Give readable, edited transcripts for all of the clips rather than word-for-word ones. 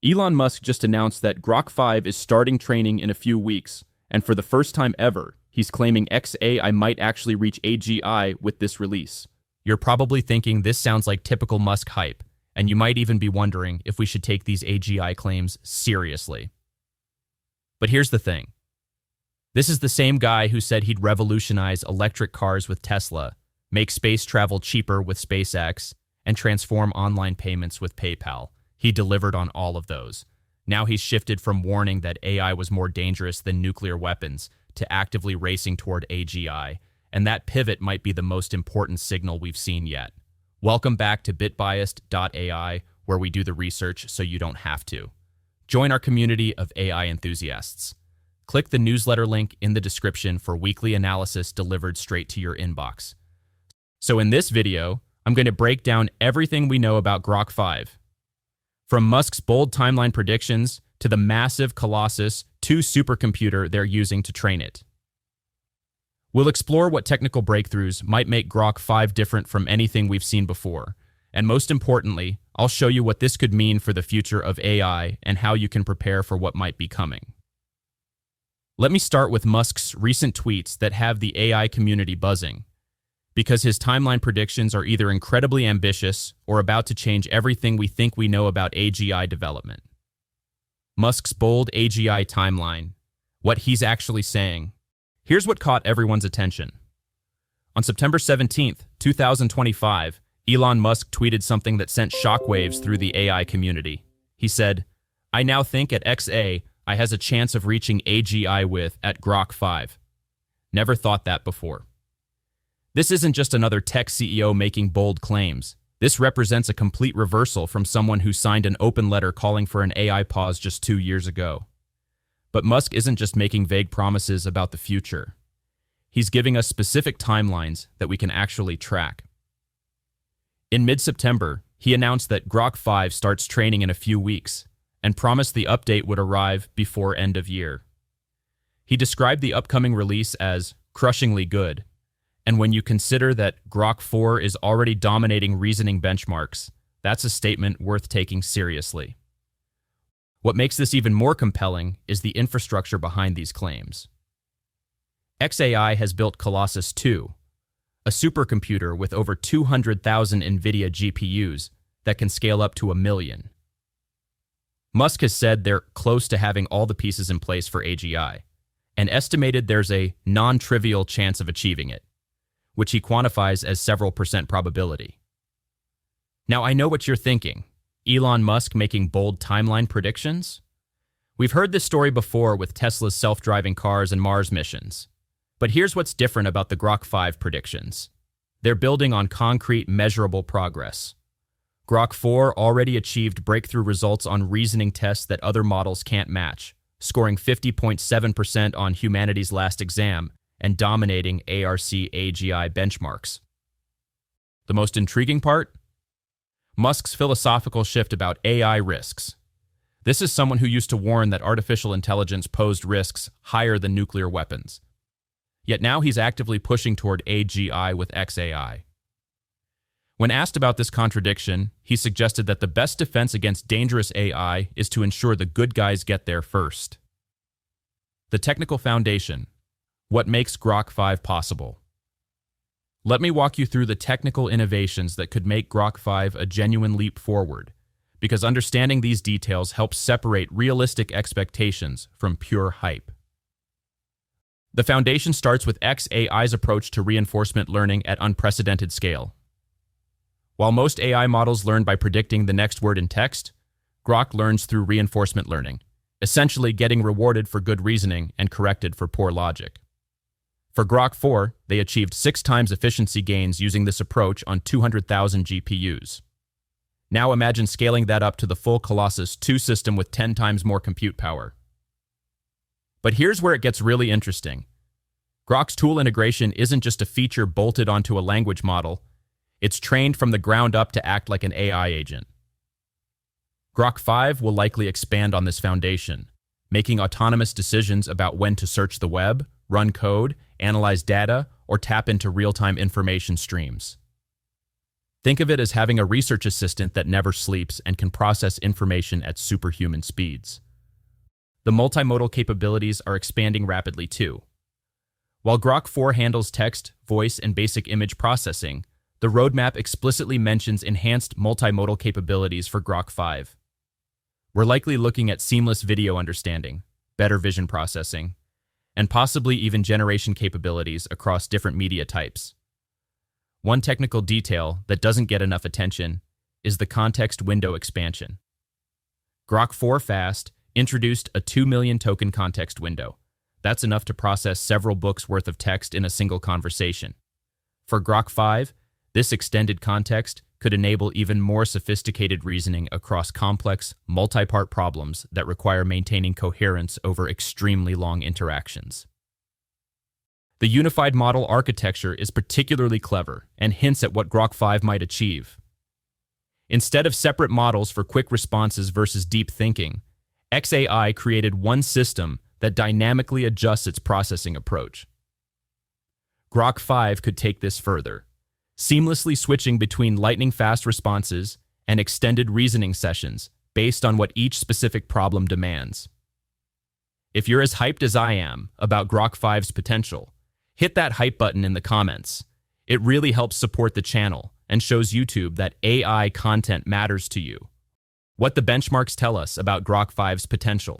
Elon Musk just announced that Grok 5 is starting training in a few weeks, and for the first time ever, he's claiming XAI might actually reach AGI with this release. You're probably thinking this sounds like typical Musk hype, and you might even be wondering if we should take these AGI claims seriously. But here's the thing. This is the same guy who said he'd revolutionize electric cars with Tesla, make space travel cheaper with SpaceX, and transform online payments with PayPal. He delivered on all of those. Now he's shifted from warning that AI was more dangerous than nuclear weapons to actively racing toward AGI, and that pivot might be the most important signal we've seen yet. Welcome back to bitbiased.ai, where we do the research so you don't have to. Join our community of AI enthusiasts. Click the newsletter link in the description for weekly analysis delivered straight to your inbox. So in this video, I'm going to break down everything we know about Grok 5. From Musk's bold timeline predictions to the massive Colossus 2 supercomputer they're using to train it. We'll explore what technical breakthroughs might make Grok 5 different from anything we've seen before, and most importantly, I'll show you what this could mean for the future of AI and how you can prepare for what might be coming. Let me start with Musk's recent tweets that have the AI community buzzing, because his timeline predictions are either incredibly ambitious or about to change everything we think we know about AGI development. Musk's bold AGI timeline, what he's actually saying. Here's what caught everyone's attention. On September 17th, 2025, Elon Musk tweeted something that sent shockwaves through the AI community. He said, "I now think at XA, I has a chance of reaching AGI with at Grok 5. Never thought that before." This isn't just another tech CEO making bold claims. This represents a complete reversal from someone who signed an open letter calling for an AI pause just 2 years ago. But Musk isn't just making vague promises about the future. He's giving us specific timelines that we can actually track. In mid-September, he announced that Grok 5 starts training in a few weeks and promised the update would arrive before end of year. He described the upcoming release as crushingly good. And when you consider that Grok 4 is already dominating reasoning benchmarks, that's a statement worth taking seriously. What makes this even more compelling is the infrastructure behind these claims. XAI has built Colossus 2, a supercomputer with over 200,000 NVIDIA GPUs that can scale up to 1 million. Musk has said they're close to having all the pieces in place for AGI, and estimated there's a non-trivial chance of achieving it, which he quantifies as several percent probability. Now, I know what you're thinking. Elon Musk making bold timeline predictions? We've heard this story before with Tesla's self-driving cars and Mars missions. But here's what's different about the Grok 5 predictions. They're building on concrete, measurable progress. Grok 4 already achieved breakthrough results on reasoning tests that other models can't match, scoring 50.7% on humanity's last exam and dominating ARC AGI benchmarks. The most intriguing part? Musk's philosophical shift about AI risks. This is someone who used to warn that artificial intelligence posed risks higher than nuclear weapons. Yet now he's actively pushing toward AGI with XAI. When asked about this contradiction, he suggested that the best defense against dangerous AI is to ensure the good guys get there first. The technical foundation. What makes Grok 5 possible? Let me walk you through the technical innovations that could make Grok 5 a genuine leap forward, because understanding these details helps separate realistic expectations from pure hype. The foundation starts with XAI's approach to reinforcement learning at unprecedented scale. While most AI models learn by predicting the next word in text, Grok learns through reinforcement learning, essentially getting rewarded for good reasoning and corrected for poor logic. For Grok 4, they achieved 6 times efficiency gains using this approach on 200,000 GPUs. Now imagine scaling that up to the full Colossus 2 system with 10 times more compute power. But here's where it gets really interesting. Grok's tool integration isn't just a feature bolted onto a language model, it's trained from the ground up to act like an AI agent. Grok 5 will likely expand on this foundation, making autonomous decisions about when to search the web, run code, analyze data, or tap into real-time information streams. Think of it as having a research assistant that never sleeps and can process information at superhuman speeds. The multimodal capabilities are expanding rapidly too. While Grok 4 handles text, voice, and basic image processing, the roadmap explicitly mentions enhanced multimodal capabilities for Grok 5. We're likely looking at seamless video understanding, better vision processing, and possibly even generation capabilities across different media types. One technical detail that doesn't get enough attention is the context window expansion. Grok 4 Fast introduced a 2 million token context window. That's enough to process several books worth of text in a single conversation. For Grok 5, this extended context could enable even more sophisticated reasoning across complex, multi-part problems that require maintaining coherence over extremely long interactions. The unified model architecture is particularly clever and hints at what Grok 5 might achieve. Instead of separate models for quick responses versus deep thinking, XAI created one system that dynamically adjusts its processing approach. Grok 5 could take this further, seamlessly switching between lightning-fast responses and extended reasoning sessions based on what each specific problem demands. If you're as hyped as I am about Grok 5's potential, hit that hype button in the comments. It really helps support the channel and shows YouTube that AI content matters to you. What the benchmarks tell us about Grok 5's potential.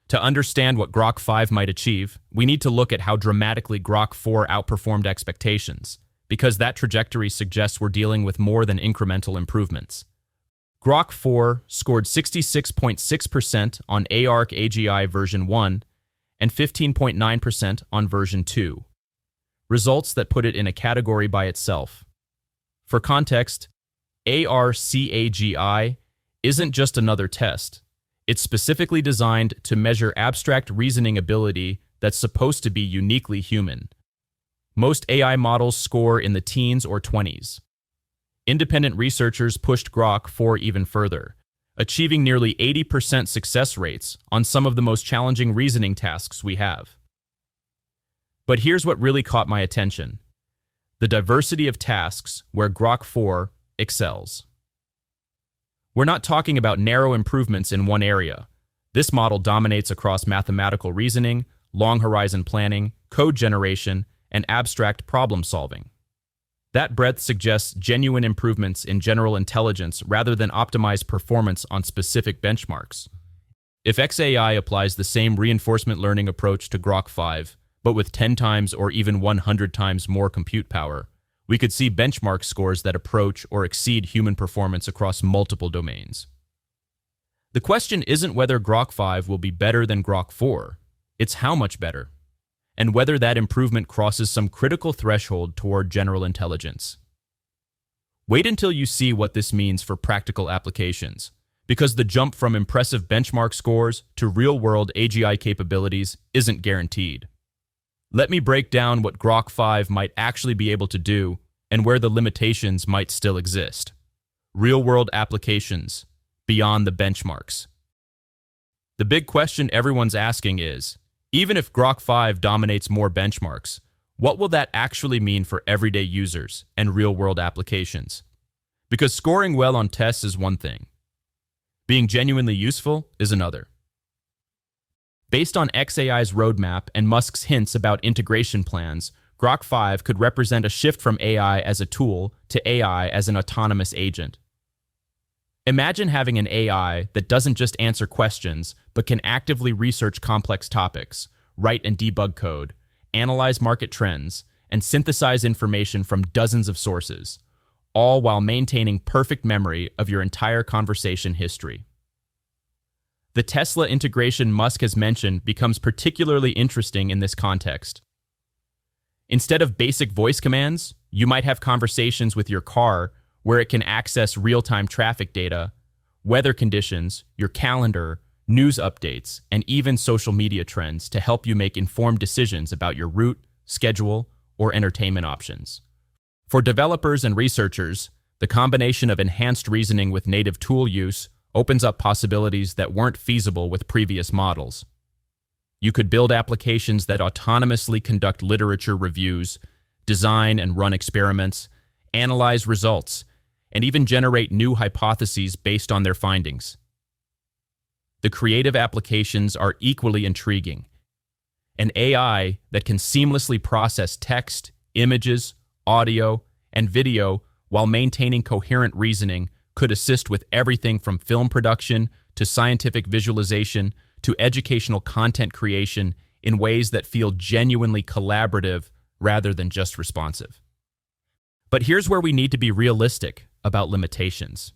To understand what Grok 5 might achieve, we need to look at how dramatically Grok 4 outperformed expectations, because that trajectory suggests we're dealing with more than incremental improvements. Grok 4 scored 66.6% on ARC AGI version 1 and 15.9% on version 2, results that put it in a category by itself. For context, ARCAGI isn't just another test. It's specifically designed to measure abstract reasoning ability that's supposed to be uniquely human. Most AI models score in the teens or 20s. Independent researchers pushed Grok 4 even further, achieving nearly 80% success rates on some of the most challenging reasoning tasks we have. But here's what really caught my attention: the diversity of tasks where Grok 4 excels. We're not talking about narrow improvements in one area. This model dominates across mathematical reasoning, long-horizon planning, code generation, and abstract problem solving. That breadth suggests genuine improvements in general intelligence rather than optimized performance on specific benchmarks. If XAI applies the same reinforcement learning approach to Grok 5, but with 10 times or even 100 times more compute power, we could see benchmark scores that approach or exceed human performance across multiple domains. The question isn't whether Grok 5 will be better than Grok 4, it's how much better, and whether that improvement crosses some critical threshold toward general intelligence. Wait until you see what this means for practical applications, because the jump from impressive benchmark scores to real-world AGI capabilities isn't guaranteed. Let me break down what Grok 5 might actually be able to do and where the limitations might still exist. Real-world applications, beyond the benchmarks. The big question everyone's asking is, even if Grok 5 dominates more benchmarks, what will that actually mean for everyday users and real-world applications? Because scoring well on tests is one thing. Being genuinely useful is another. Based on XAI's roadmap and Musk's hints about integration plans, Grok 5 could represent a shift from AI as a tool to AI as an autonomous agent. Imagine having an AI that doesn't just answer questions, but can actively research complex topics, write and debug code, analyze market trends, and synthesize information from dozens of sources, all while maintaining perfect memory of your entire conversation history. The Tesla integration Musk has mentioned becomes particularly interesting in this context. Instead of basic voice commands, you might have conversations with your car where it can access real-time traffic data, weather conditions, your calendar, news updates, and even social media trends to help you make informed decisions about your route, schedule, or entertainment options. For developers and researchers, the combination of enhanced reasoning with native tool use opens up possibilities that weren't feasible with previous models. You could build applications that autonomously conduct literature reviews, design and run experiments, analyze results, and even generate new hypotheses based on their findings. The creative applications are equally intriguing. An AI that can seamlessly process text, images, audio, and video while maintaining coherent reasoning could assist with everything from film production to scientific visualization to educational content creation in ways that feel genuinely collaborative rather than just responsive. But here's where we need to be realistic about limitations.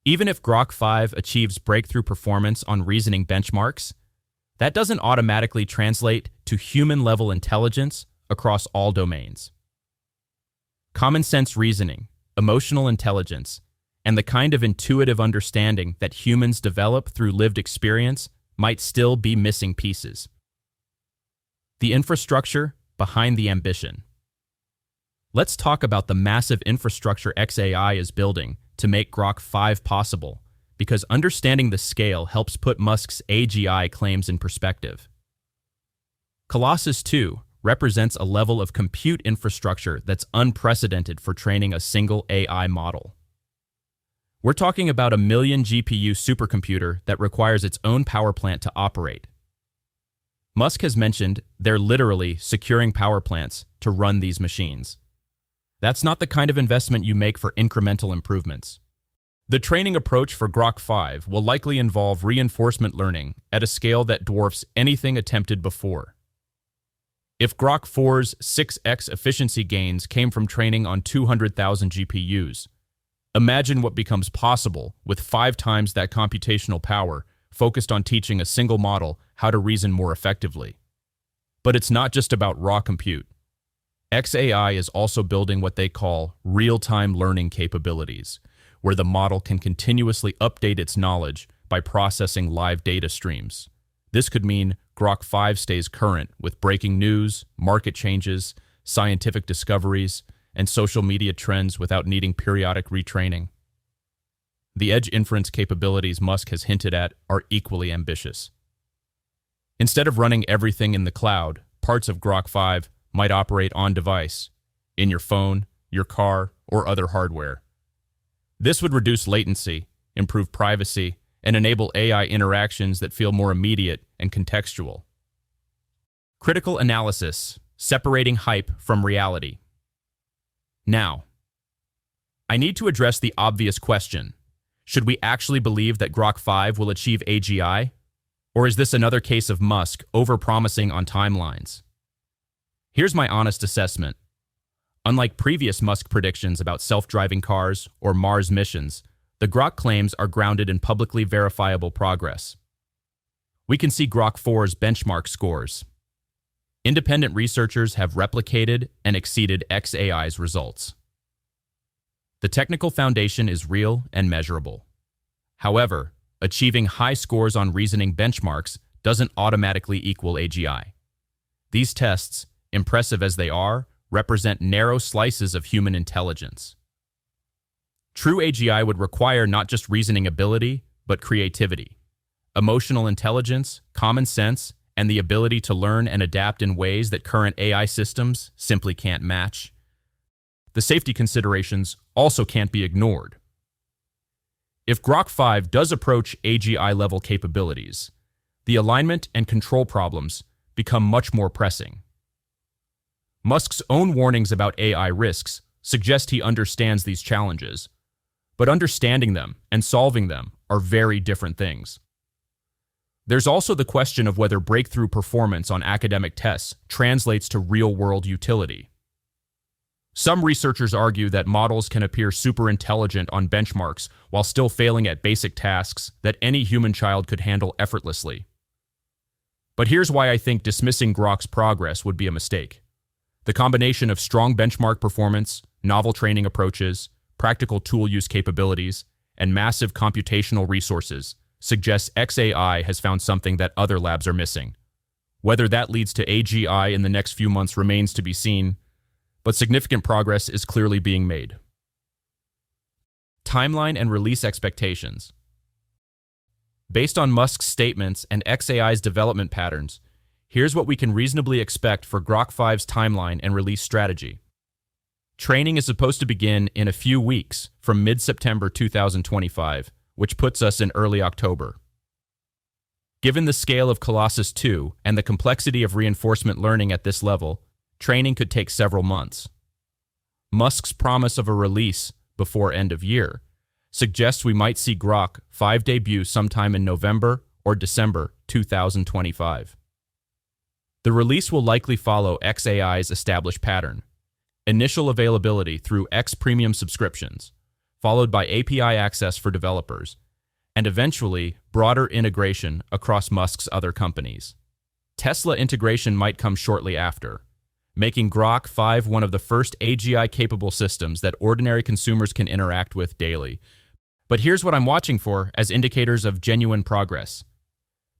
Even if Grok 5 achieves breakthrough performance on reasoning benchmarks, that doesn't automatically translate to human-level intelligence across all domains. Common sense reasoning, emotional intelligence, and the kind of intuitive understanding that humans develop through lived experience might still be missing pieces. The infrastructure behind the ambition. Let's talk about the massive infrastructure XAI is building to make Grok 5 possible, because understanding the scale helps put Musk's AGI claims in perspective. Colossus 2 represents a level of compute infrastructure that's unprecedented for training a single AI model. We're talking about a 1 million GPU supercomputer that requires its own power plant to operate. Musk has mentioned they're literally securing power plants to run these machines. That's not the kind of investment you make for incremental improvements. The training approach for Grok 5 will likely involve reinforcement learning at a scale that dwarfs anything attempted before. If Grok 4's 6x efficiency gains came from training on 200,000 GPUs, imagine what becomes possible with 5 times that computational power focused on teaching a single model how to reason more effectively. But it's not just about raw compute. XAI is also building what they call real-time learning capabilities, where the model can continuously update its knowledge by processing live data streams. This could mean Grok 5 stays current with breaking news, market changes, scientific discoveries, and social media trends without needing periodic retraining. The edge inference capabilities Musk has hinted at are equally ambitious. Instead of running everything in the cloud, parts of Grok 5 might operate on-device, in your phone, your car, or other hardware. This would reduce latency, improve privacy, and enable AI interactions that feel more immediate and contextual. Critical analysis, separating hype from reality. Now, I need to address the obvious question. Should we actually believe that Grok 5 will achieve AGI? Or is this another case of Musk overpromising on timelines? Here's my honest assessment. Unlike previous Musk predictions about self-driving cars or Mars missions, the Grok claims are grounded in publicly verifiable progress. We can see Grok 4's benchmark scores. Independent researchers have replicated and exceeded XAI's results. The technical foundation is real and measurable. However, achieving high scores on reasoning benchmarks doesn't automatically equal AGI. These tests, impressive as they are, represent narrow slices of human intelligence. True AGI would require not just reasoning ability, but creativity, emotional intelligence, common sense, and the ability to learn and adapt in ways that current AI systems simply can't match. The safety considerations also can't be ignored. If Grok 5 does approach AGI-level capabilities, the alignment and control problems become much more pressing. Musk's own warnings about AI risks suggest he understands these challenges, but understanding them and solving them are very different things. There's also the question of whether breakthrough performance on academic tests translates to real-world utility. Some researchers argue that models can appear super intelligent on benchmarks while still failing at basic tasks that any human child could handle effortlessly. But here's why I think dismissing Grok's progress would be a mistake. The combination of strong benchmark performance, novel training approaches, practical tool use capabilities, and massive computational resources suggests XAI has found something that other labs are missing. Whether that leads to AGI in the next few months remains to be seen, but significant progress is clearly being made. Timeline and release expectations. Based on Musk's statements and XAI's development patterns, here's what we can reasonably expect for Grok 5's timeline and release strategy. Training is supposed to begin in a few weeks from mid-September 2025, which puts us in early October. Given the scale of Colossus 2 and the complexity of reinforcement learning at this level, training could take several months. Musk's promise of a release before end of year suggests we might see Grok 5 debut sometime in November or December 2025. The release will likely follow xAI's established pattern: initial availability through X Premium subscriptions, followed by API access for developers, and eventually broader integration across Musk's other companies. Tesla integration might come shortly after, making Grok 5 one of the first AGI-capable systems that ordinary consumers can interact with daily. But here's what I'm watching for as indicators of genuine progress: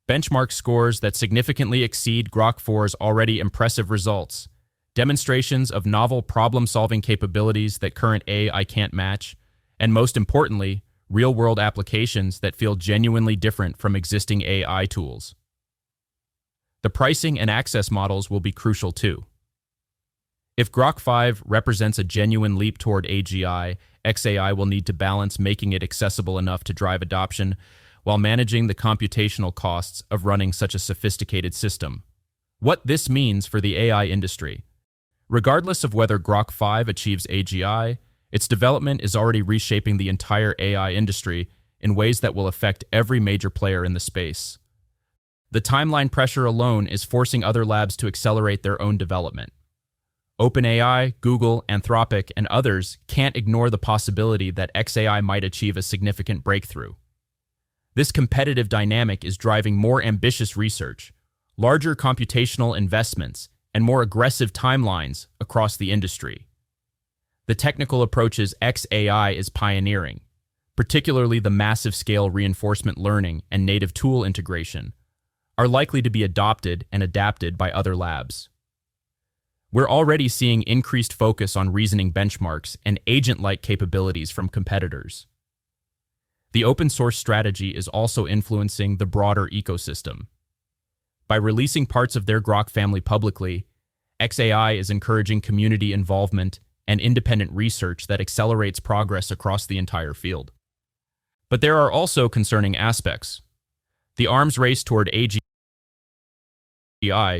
benchmark scores that significantly exceed Grok 4's already impressive results, demonstrations of novel problem-solving capabilities that current AI can't match, and most importantly, real-world applications that feel genuinely different from existing AI tools. The pricing and access models will be crucial too. If Grok 5 represents a genuine leap toward AGI, xAI will need to balance making it accessible enough to drive adoption while managing the computational costs of running such a sophisticated system. What this means for the AI industry. Regardless of whether Grok 5 achieves AGI, its development is already reshaping the entire AI industry in ways that will affect every major player in the space. The timeline pressure alone is forcing other labs to accelerate their own development. OpenAI, Google, Anthropic, and others can't ignore the possibility that xAI might achieve a significant breakthrough. This competitive dynamic is driving more ambitious research, larger computational investments, and more aggressive timelines across the industry. The technical approaches xAI is pioneering, particularly the massive-scale reinforcement learning and native tool integration, are likely to be adopted and adapted by other labs. We're already seeing increased focus on reasoning benchmarks and agent-like capabilities from competitors. The open-source strategy is also influencing the broader ecosystem. By releasing parts of their Grok family publicly, xAI is encouraging community involvement and independent research that accelerates progress across the entire field. But there are also concerning aspects. The arms race toward AGI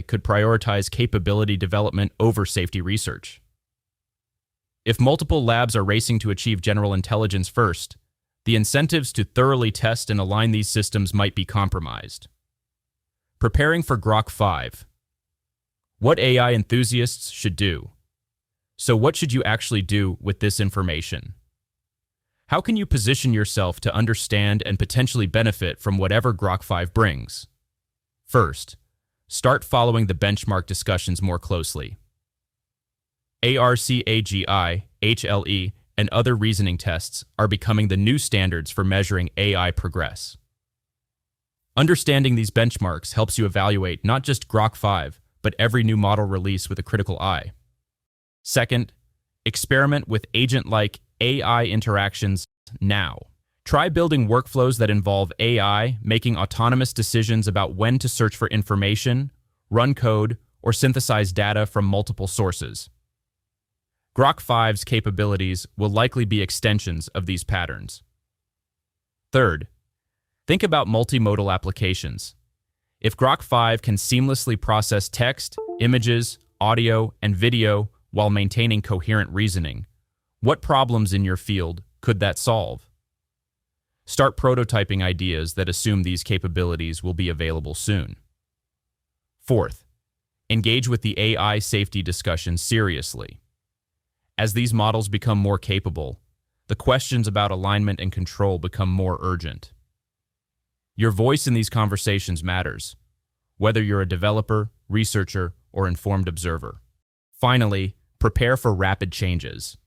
could prioritize capability development over safety research. If multiple labs are racing to achieve general intelligence first, the incentives to thoroughly test and align these systems might be compromised. Preparing for Grok 5. What AI enthusiasts should do. So what should you actually do with this information? How can you position yourself to understand and potentially benefit from whatever Grok 5 brings? First, start following the benchmark discussions more closely. ARC-AGI, HLE, and other reasoning tests are becoming the new standards for measuring AI progress. Understanding these benchmarks helps you evaluate not just Grok 5, but every new model release with a critical eye. Second, experiment with agent-like AI interactions now. Try building workflows that involve AI making autonomous decisions about when to search for information, run code, or synthesize data from multiple sources. Grok 5's capabilities will likely be extensions of these patterns. Third, think about multimodal applications. If Grok 5 can seamlessly process text, images, audio, and video while maintaining coherent reasoning, what problems in your field could that solve? Start prototyping ideas that assume these capabilities will be available soon. Fourth, engage with the AI safety discussion seriously. As these models become more capable, the questions about alignment and control become more urgent. Your voice in these conversations matters, whether you're a developer, researcher, or informed observer. Finally, prepare for rapid changes.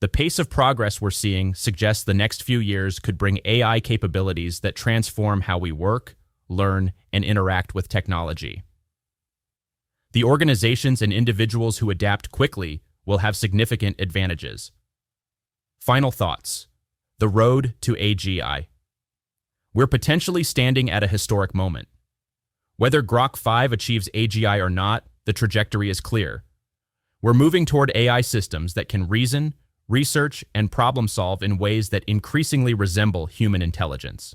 The pace of progress we're seeing suggests the next few years could bring AI capabilities that transform how we work, learn, and interact with technology. The organizations and individuals who adapt quickly will have significant advantages. Final thoughts. The road to AGI. We're potentially standing at a historic moment. Whether Grok 5 achieves AGI or not, the trajectory is clear. We're moving toward AI systems that can reason, research, and problem solve in ways that increasingly resemble human intelligence.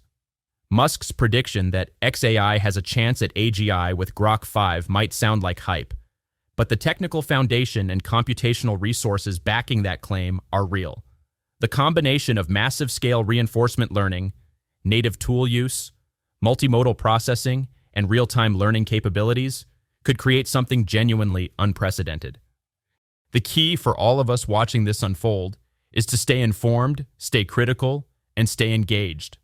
Musk's prediction that XAI has a chance at AGI with Grok 5 might sound like hype, but the technical foundation and computational resources backing that claim are real. The combination of massive-scale reinforcement learning, native tool use, multimodal processing, and real-time learning capabilities could create something genuinely unprecedented. The key for all of us watching this unfold is to stay informed, stay critical, and stay engaged.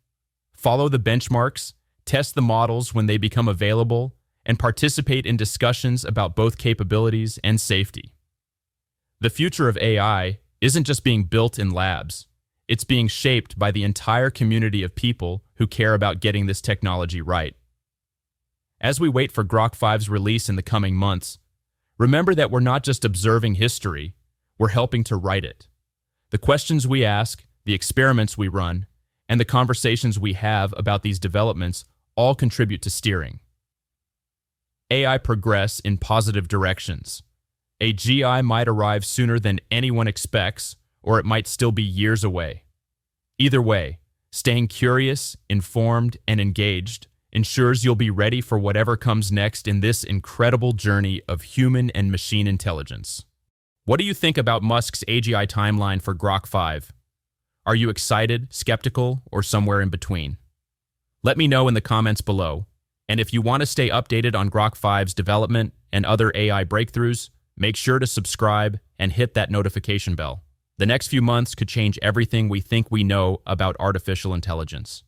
Follow the benchmarks, test the models when they become available, and participate in discussions about both capabilities and safety. The future of AI isn't just being built in labs. It's being shaped by the entire community of people who care about getting this technology right. As we wait for Grok 5's release in the coming months, remember that we're not just observing history, we're helping to write it. The questions we ask, the experiments we run, and the conversations we have about these developments all contribute to steering AI progress in positive directions. AGI might arrive sooner than anyone expects, or it might still be years away. Either way, staying curious, informed, and engaged ensures you'll be ready for whatever comes next in this incredible journey of human and machine intelligence. What do you think about Musk's AGI timeline for Grok 5? Are you excited, skeptical, or somewhere in between? Let me know in the comments below. And if you want to stay updated on Grok 5's development and other AI breakthroughs, make sure to subscribe and hit that notification bell. The next few months could change everything we think we know about artificial intelligence.